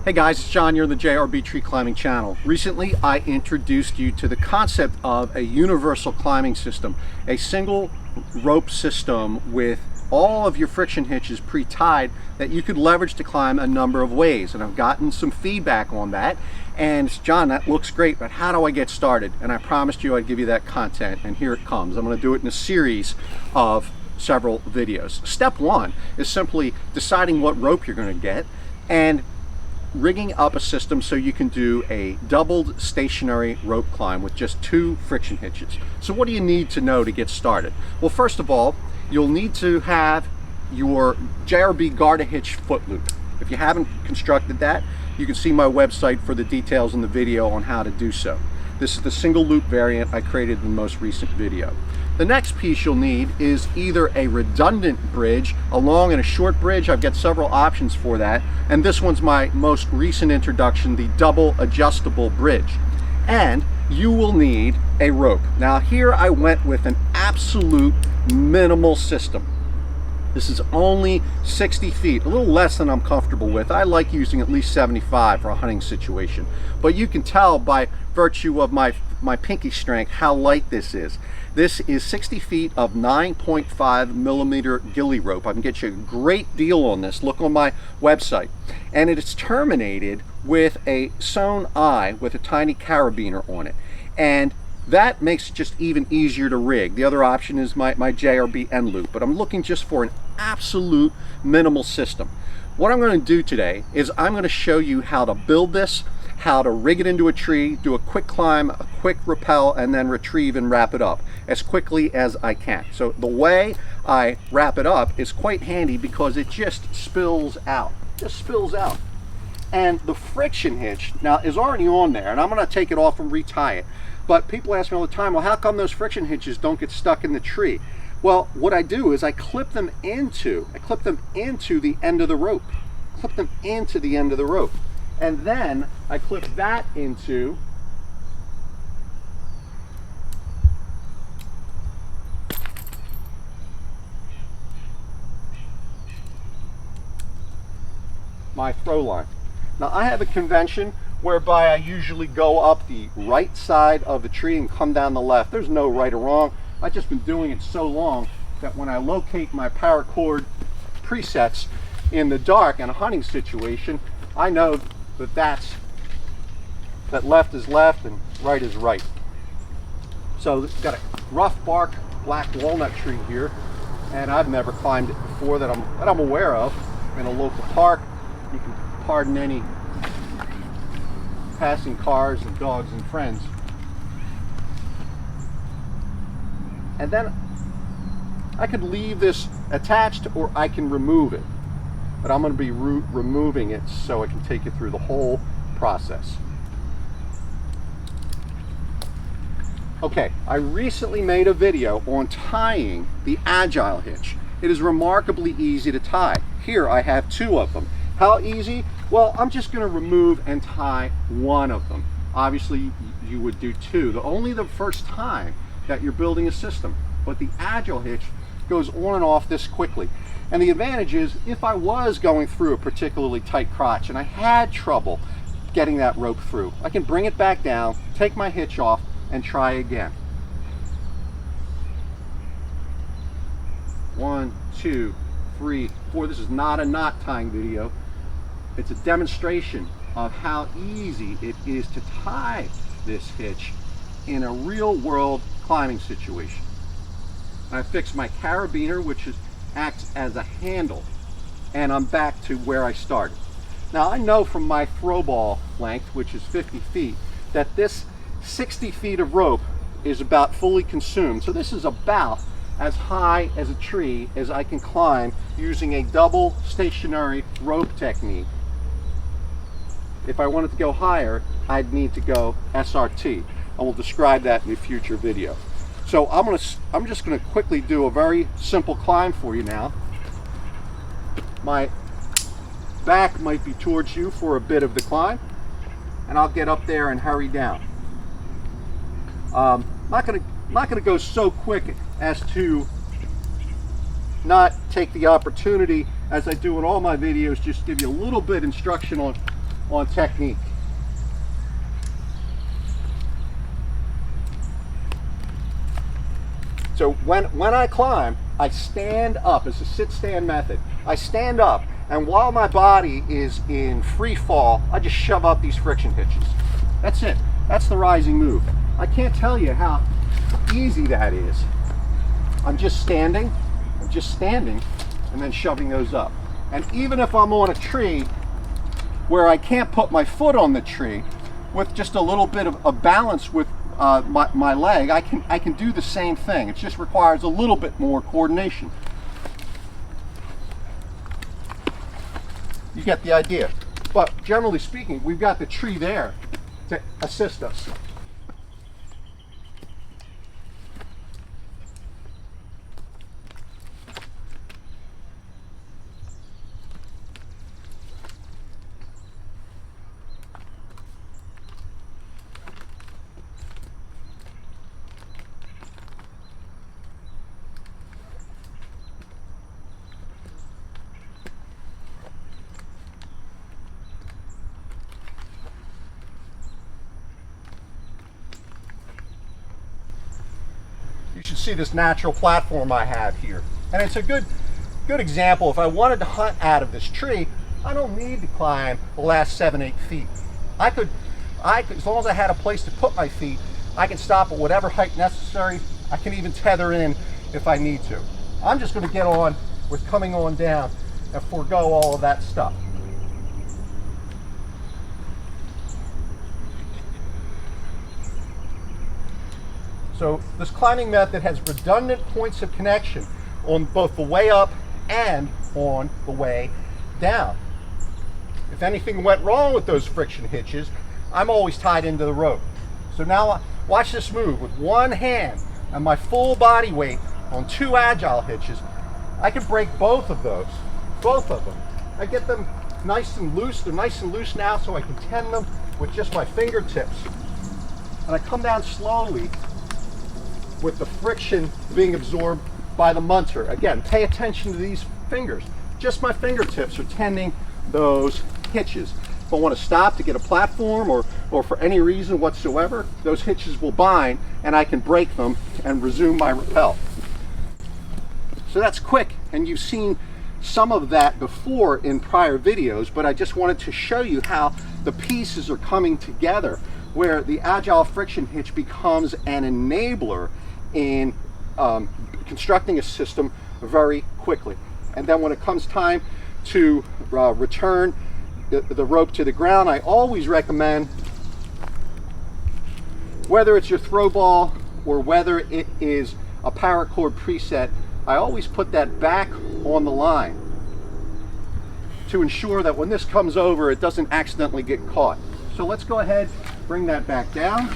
Hey guys, it's John. You're on the JRB Tree Climbing channel. Recently, I introduced you to the concept of a universal climbing system, a single rope system with all of your friction hitches pre-tied that you could leverage to climb a number of ways. And I've gotten some feedback on that. And John, that looks great, but how do I get started? And I promised you I'd give you that content, and here it comes. I'm going to do it in a series of several videos. Step one is simply deciding what rope you're going to get and rigging up a system so you can do a doubled stationary rope climb with just 2 friction hitches. So what do you need to know to get started? Well, first of all, you'll need to have your JRB Garda hitch foot loop. If you haven't constructed that, you can see my website for the details in the video on how to do so. This is the single loop variant I created in the most recent video. The next piece you'll need is either a redundant bridge, a long and a short bridge. I've got several options for that. And this one's my most recent introduction, the double adjustable bridge. And you will need a rope. Now here I went with an absolute minimal system. This is only 60 feet, a little less than I'm comfortable with. I like using at least 75 for a hunting situation. But you can tell by virtue of my pinky strength how light this is. This is 60 feet of 9.5 millimeter ghillie rope. I can get you a great deal on this. Look on my website. And it is terminated with a sewn eye with a tiny carabiner on it. And that makes it just even easier to rig. The other option is my JRB end loop, but I'm looking just for an absolute minimal system. What I'm going to do today is I'm going to show you how to build this, how to rig it into a tree, do a quick climb, a quick rappel, and then retrieve and wrap it up as quickly as I can. So the way I wrap it up is quite handy because it just spills out. And the friction hitch now is already on there, and I'm going to take it off and retie it. But people ask me all the time, well, how come those friction hitches don't get stuck in the tree? Well, what I do is I clip them into the end of the rope. And then I clip that into my throw line. Now I have a convention whereby I usually go up the right side of the tree and come down the left. There's no right or wrong. I've just been doing it so long that when I locate my paracord presets in the dark in a hunting situation, I know that left is left and right is right. So it's got a rough bark black walnut tree here, and I've never climbed it before that I'm aware of in a local park. You can pardon any passing cars and dogs and friends. And then I could leave this attached or I can remove it. But I'm going to be removing it so I can take you through the whole process. Okay, I recently made a video on tying the agile hitch. It is remarkably easy to tie. Here I have 2 of them. How easy? Well, I'm just going to remove and tie 1 of them. Obviously, you would do 2. Only the first time that you're building a system. But the agile hitch goes on and off this quickly. And the advantage is, if I was going through a particularly tight crotch and I had trouble getting that rope through, I can bring it back down, take my hitch off, and try again. 1, 2, 3, 4. This is not a knot tying video. It's a demonstration of how easy it is to tie this hitch in a real world climbing situation. And I fixed my carabiner, which acts as a handle, and I'm back to where I started. Now I know from my throw ball length, which is 50 feet, that this 60 feet of rope is about fully consumed. So this is about as high as a tree as I can climb using a double stationary rope technique. If I wanted to go higher, I'd need to go SRT. I will describe that in a future video. So I'm just going to quickly do a very simple climb for you now. My back might be towards you for a bit of the climb, and I'll get up there and hurry down. Not going to go so quick as to not take the opportunity, as I do in all my videos, just give you a little bit instruction on on technique. So when I climb, I stand up. It's a sit-stand method. I stand up, and while my body is in free fall, I just shove up these friction hitches. That's it. That's the rising move. I can't tell you how easy that is. I'm just standing, and then shoving those up. And even if I'm on a tree where I can't put my foot on the tree, with just a little bit of balance with my leg, I can do the same thing. It just requires a little bit more coordination. You get the idea. But generally speaking, we've got the tree there to assist us. You should see this natural platform I have here. And it's a good example. If I wanted to hunt out of this tree, I don't need to climb the last 7-8 feet. I could, as long as I had a place to put my feet, I can stop at whatever height necessary. I can even tether in if I need to. I'm just going to get on with coming on down and forego all of that stuff. So this climbing method has redundant points of connection on both the way up and on the way down. If anything went wrong with those friction hitches, I'm always tied into the rope. So now watch this move. With one hand and my full body weight on 2 agile hitches, I can break both of those, both of them. I get them nice and loose. They're nice and loose now, so I can tend them with just my fingertips. And I come down slowly with the friction being absorbed by the munter. Again, pay attention to these fingers. Just my fingertips are tending those hitches. If I want to stop to get a platform or for any reason whatsoever, those hitches will bind and I can break them and resume my rappel. So that's quick, and you've seen some of that before in prior videos, but I just wanted to show you how the pieces are coming together, where the agile friction hitch becomes an enabler in constructing a system very quickly. And then when it comes time to return the rope to the ground, I always recommend, whether it's your throw ball or whether it is a paracord preset, I always put that back on the line to ensure that when this comes over, it doesn't accidentally get caught. So let's go ahead, bring that back down.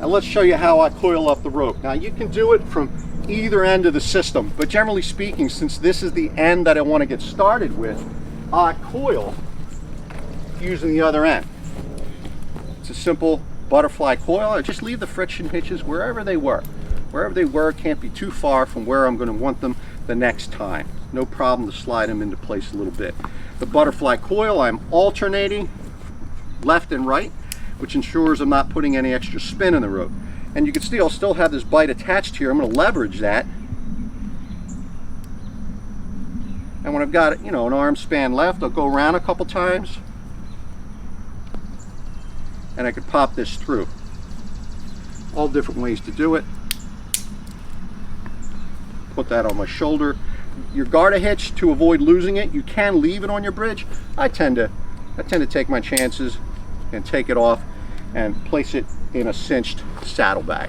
And let's show you how I coil up the rope. Now you can do it from either end of the system, but generally speaking, since this is the end that I want to get started with, I coil using the other end. It's a simple butterfly coil. I just leave the friction hitches wherever they were. Wherever they were can't be too far from where I'm going to want them the next time. No problem to slide them into place a little bit. The butterfly coil, I'm alternating left and right, which ensures I'm not putting any extra spin in the rope. And you can see I'll still have this bite attached here. I'm going to leverage that. And when I've got, an arm span left, I'll go around a couple times. And I could pop this through. All different ways to do it. Put that on my shoulder. Your garter hitch, to avoid losing it, you can leave it on your bridge. I tend to take my chances and take it off and place it in a cinched saddlebag.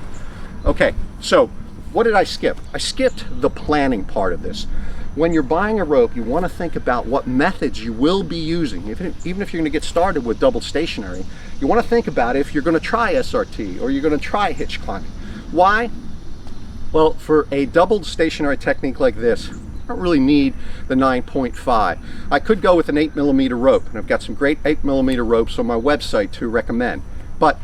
Okay, so what did I skip? I skipped the planning part of this. When you're buying a rope, you want to think about what methods you will be using. Even if you're going to get started with double stationary, you want to think about if you're going to try SRT or you're going to try hitch climbing. Why? Well, for a doubled stationary technique like this, I don't really need the 9.5. I could go with an 8mm rope, and I've got some great 8mm ropes on my website to recommend. But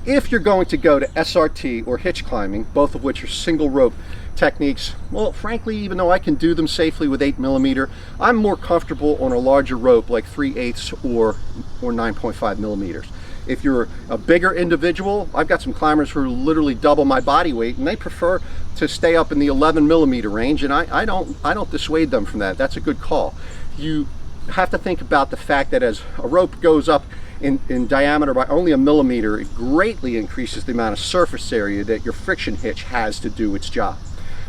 if you're going to go to SRT or hitch climbing, both of which are single rope techniques, well, frankly, even though I can do them safely with 8mm, I'm more comfortable on a larger rope like 3/8 or 9.5mm. If you're a bigger individual, I've got some climbers who are literally double my body weight, and they prefer to stay up in the 11mm range, and I don't dissuade them from that. That's a good call. You have to think about the fact that as a rope goes up in diameter by only 1mm, it greatly increases the amount of surface area that your friction hitch has to do its job.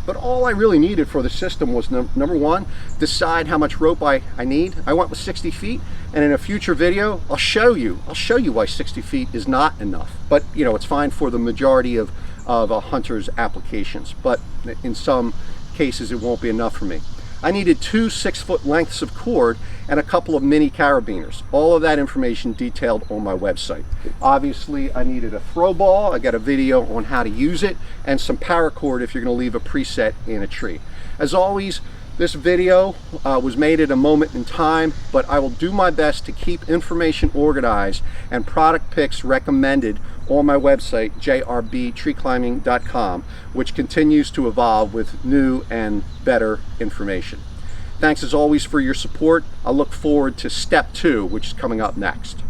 But all I really needed for the system was, number one, decide how much rope I need. I went with 60 feet, and in a future video, I'll show you why 60 feet is not enough. But you know, it's fine for the majority of a hunter's applications, but in some cases it won't be enough for me. I needed 2 6-foot lengths of cord and a couple of mini carabiners. All of that information detailed on my website. Obviously, I needed a throw ball. I got a video on how to use it, and some paracord if you're going to leave a preset in a tree. As always, this video was made at a moment in time, but I will do my best to keep information organized and product picks recommended on my website, jrbtreeclimbing.com, which continues to evolve with new and better information. Thanks as always for your support. I look forward to step 2, which is coming up next.